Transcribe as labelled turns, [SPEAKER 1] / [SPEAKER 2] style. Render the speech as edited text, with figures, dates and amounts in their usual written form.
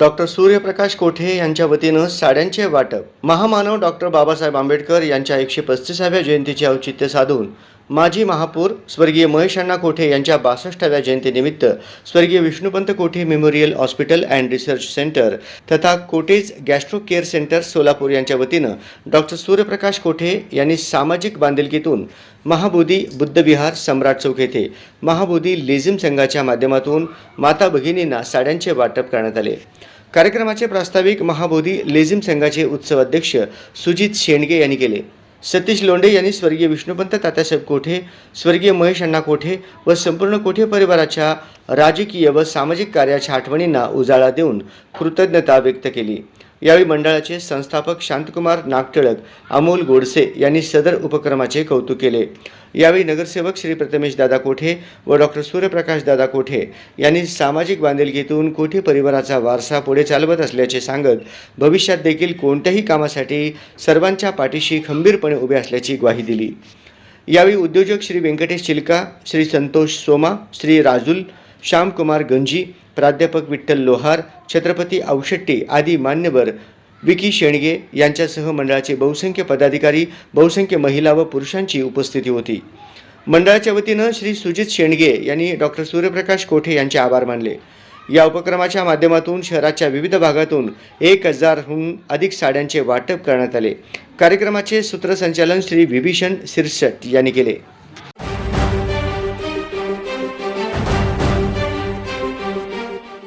[SPEAKER 1] Doctor सूर्यप्रकाश कोठे यांच्या वतीनं साड्यांचे वाटप. महामानव डॉक्टर बाबासाहेब आंबेडकर यांच्या 135व्या जयंतीचे औचित्य साधून माजी महापौर स्वर्गीय महेश अण्णा कोठे यांच्या 62व्या जयंतीनिमित्त स्वर्गीय Vishnupant Kothe memorial hospital and research centre तथा cottage gastro care centre Solapur यांच्या वतीनं डॉक्टर सूर्यप्रकाश कोठे यांनी सामाजिक बांधिलकीतून महाबोधी बुद्धविहार सम्राट चौक येथे महाबोधी लेझिम संघाच्या माध्यमातून माता भगिनींना साड्यांचे वाटप करण्यात आले. कार्यक्रमाचे प्रास्ताविक महाबोधी लेझिम संघाचे उत्सव अध्यक्ष सुजित शेंडगे यांनी केले. सतीश लोंढे यांनी स्वर्गीय विष्णुपंत तात्यासाहेब कोठे, स्वर्गीय महेश अण्णा कोठे व संपूर्ण कोठे परिवाराच्या राजकीय व सामाजिक कार्याच्या आठवणींना उजाळा देऊन कृतज्ञता व्यक्त केली. यावेळी मंडळाचे संस्थापक शांतकुमार नागटिळक, अमोल गोडसे यांनी सदर उपक्रमाचे कौतुक केले. यावेळी नगरसेवक श्री प्रथमेश दादा कोठे व डॉक्टर सूर्यप्रकाश दादा कोठे यांनी सामाजिक बांधिलकीतून कोठे परिवाराचा वारसा पुढे चालवत असल्याचे सांगत भविष्यात देखील कोणत्याही कामासाठी सर्वांच्या पाठीशी खंबीरपणे उभे असल्याची ग्वाही दिली. यावेळी उद्योजक श्री व्यंकटेश चिलका, श्री संतोष सोमा, श्री राजुल श्यामकुमार गंजी, प्राध्यापक विठ्ठल लोहार, छत्रपती औशेट्टी आदी मान्यवर, विकी शेणगे यांच्यासह मंडळाचे बहुसंख्य पदाधिकारी, बहुसंख्य महिला व पुरुषांची उपस्थिती होती. मंडळाच्या वतीनं श्री सुजित शेंडगे यांनी डॉक्टर सूर्यप्रकाश कोठे यांचे आभार मानले. या उपक्रमाच्या माध्यमातून शहराच्या विविध भागातून 1000हून अधिक साड्यांचे वाटप करण्यात आले. कार्यक्रमाचे सूत्रसंचालन श्री विभीषण सिरसट यांनी केले.